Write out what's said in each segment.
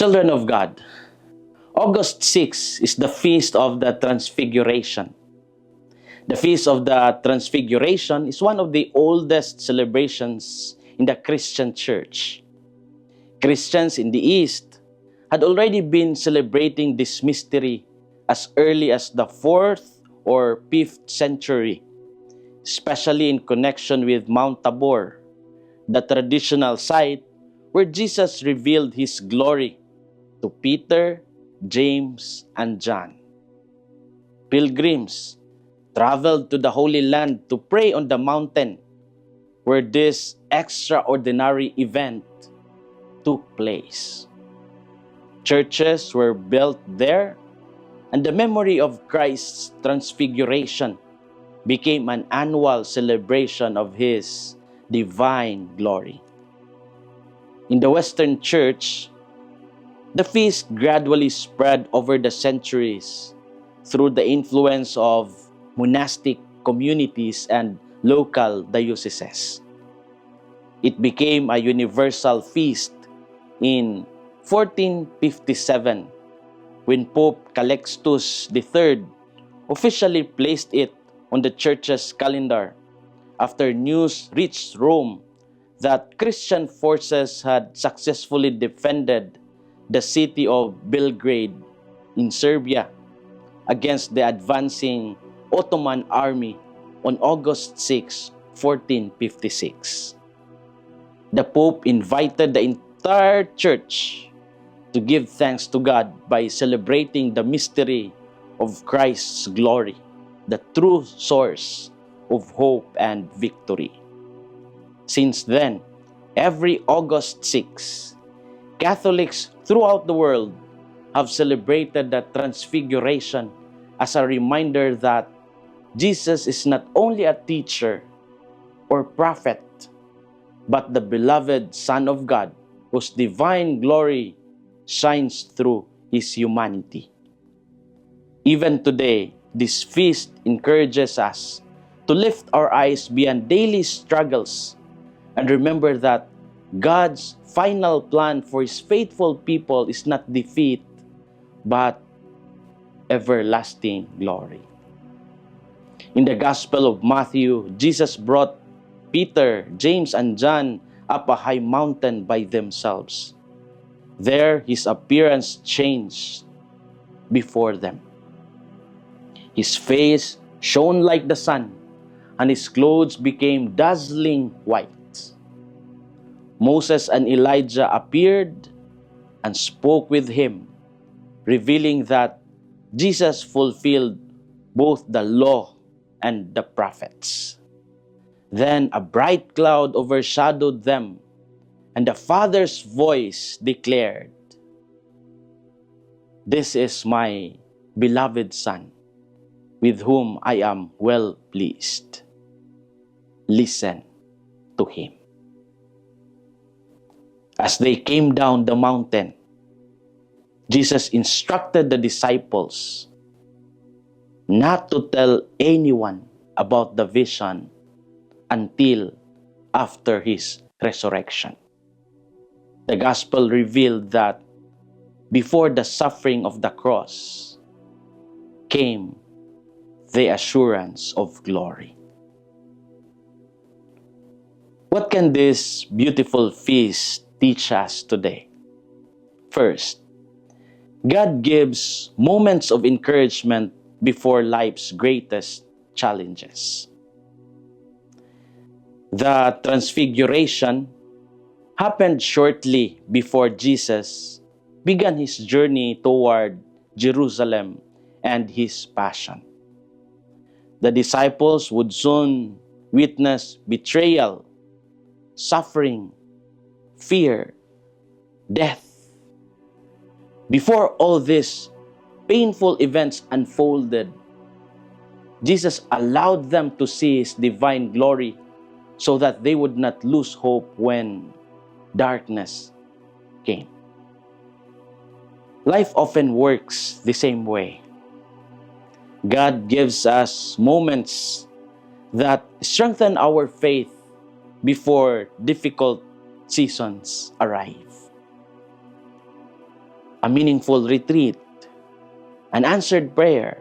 Children of God, August 6 is the Feast of the Transfiguration. The Feast of the Transfiguration is one of the oldest celebrations in the Christian church. Christians in the East had already been celebrating this mystery as early as the 4th or 5th century, especially in connection with Mount Tabor, the traditional site where Jesus revealed His glory to Peter, James, and John. Pilgrims traveled to the Holy Land to pray on the mountain where this extraordinary event took place. Churches were built there, and the memory of Christ's transfiguration became an annual celebration of His divine glory. In the Western Church, the feast gradually spread over the centuries through the influence of monastic communities and local dioceses. It became a universal feast in 1457 when Pope Calixtus III officially placed it on the church's calendar after news reached Rome that Christian forces had successfully defended the city of Belgrade in Serbia against the advancing Ottoman army on August 6, 1456. The Pope invited the entire church to give thanks to God by celebrating the mystery of Christ's glory, the true source of hope and victory. Since then, every August 6, Catholics throughout the world have celebrated the Transfiguration as a reminder that Jesus is not only a teacher or prophet, but the beloved Son of God, whose divine glory shines through His humanity. Even today, this feast encourages us to lift our eyes beyond daily struggles and remember that God's final plan for His faithful people is not defeat, but everlasting glory. In the Gospel of Matthew, Jesus brought Peter, James, and John up a high mountain by themselves. There, His appearance changed before them. His face shone like the sun, and His clothes became dazzling white. Moses and Elijah appeared and spoke with Him, revealing that Jesus fulfilled both the law and the prophets. Then a bright cloud overshadowed them, and the Father's voice declared, "This is my beloved Son, with whom I am well pleased. Listen to Him." As they came down the mountain, Jesus instructed the disciples not to tell anyone about the vision until after His resurrection. The Gospel revealed that before the suffering of the cross came the assurance of glory. What can this beautiful feast teach us today? First, God gives moments of encouragement before life's greatest challenges. The Transfiguration happened shortly before Jesus began His journey toward Jerusalem and His passion. The disciples would soon witness betrayal, suffering, fear, death. Before all these painful events unfolded, Jesus allowed them to see His divine glory so that they would not lose hope when darkness came. Life often works the same way. God gives us moments that strengthen our faith before difficult seasons arrive. a meaningful retreat, an answered prayer,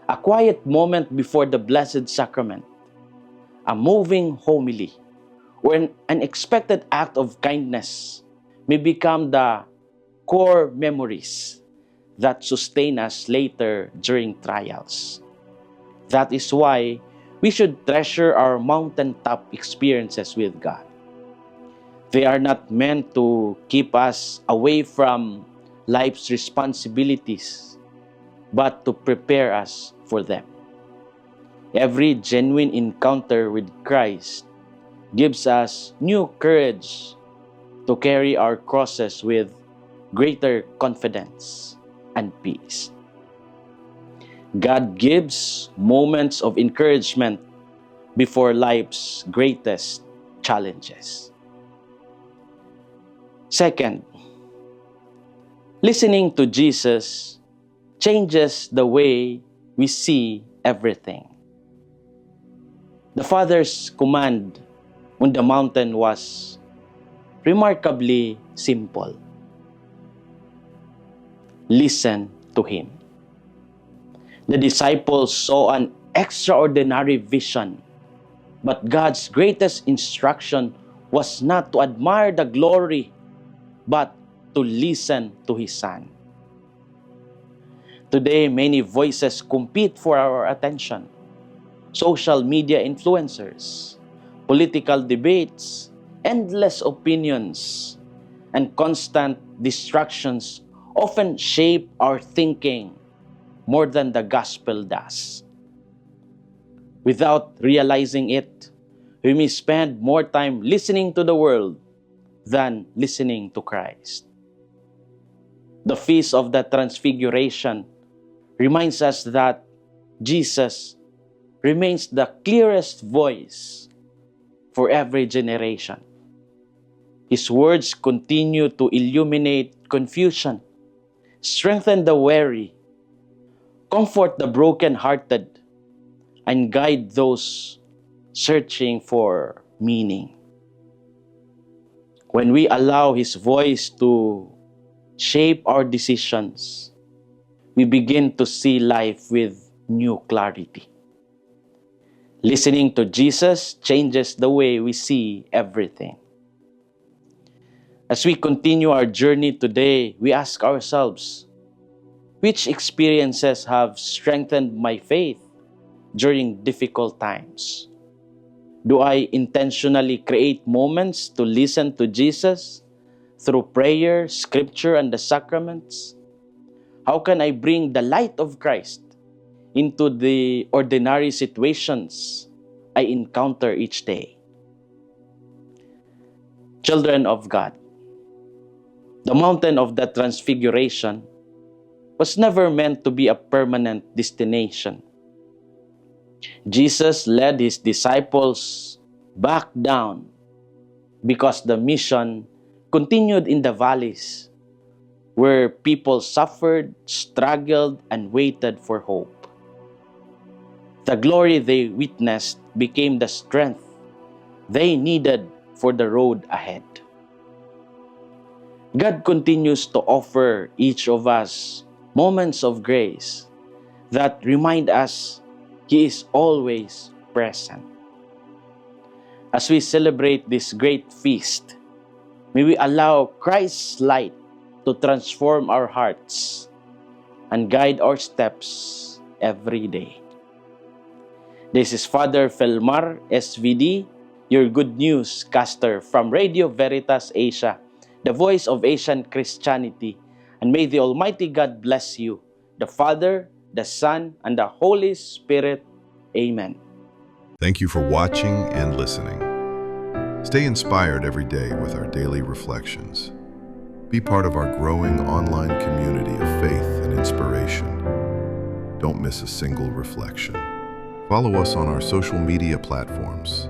a quiet moment before the Blessed Sacrament, a moving homily, or an unexpected act of kindness may become the core memories that sustain us later during trials. That is why we should treasure our mountaintop experiences with God. They are not meant to keep us away from life's responsibilities, but to prepare us for them. Every genuine encounter with Christ gives us new courage to carry our crosses with greater confidence and peace. God gives moments of encouragement before life's greatest challenges. Second, listening to Jesus changes the way we see everything. The Father's command on the mountain was remarkably simple. Listen to Him. The disciples saw an extraordinary vision, but God's greatest instruction was not to admire the glory, but to listen to His Son. Today, many voices compete for our attention. Social media influencers, political debates, endless opinions, and constant distractions often shape our thinking more than the gospel does. Without realizing it, we may spend more time listening to the world than listening to Christ. The Feast of the Transfiguration reminds us that Jesus remains the clearest voice for every generation. His words continue to illuminate confusion, strengthen the weary, comfort the broken-hearted, and guide those searching for meaning. When we allow His voice to shape our decisions, we begin to see life with new clarity. Listening to Jesus changes the way we see everything. As we continue our journey today, we ask ourselves, which experiences have strengthened my faith during difficult times? Do I intentionally create moments to listen to Jesus through prayer, scripture, and the sacraments? How can I bring the light of Christ into the ordinary situations I encounter each day? Children of God, the mountain of the Transfiguration was never meant to be a permanent destination. Jesus led His disciples back down because the mission continued in the valleys where people suffered, struggled, and waited for hope. The glory they witnessed became the strength they needed for the road ahead. God continues to offer each of us moments of grace that remind us He is always present. As we celebrate this great feast, may we allow Christ's light to transform our hearts and guide our steps every day. This is Father Felmar, SVD, your good news caster from Radio Veritas Asia, the voice of Asian Christianity. And may the Almighty God bless you, the Father, the Son, and the Holy Spirit. Amen. Thank you for watching and listening. Stay inspired every day with our daily reflections. Be part of our growing online community of faith and inspiration. Don't miss a single reflection. Follow us on our social media platforms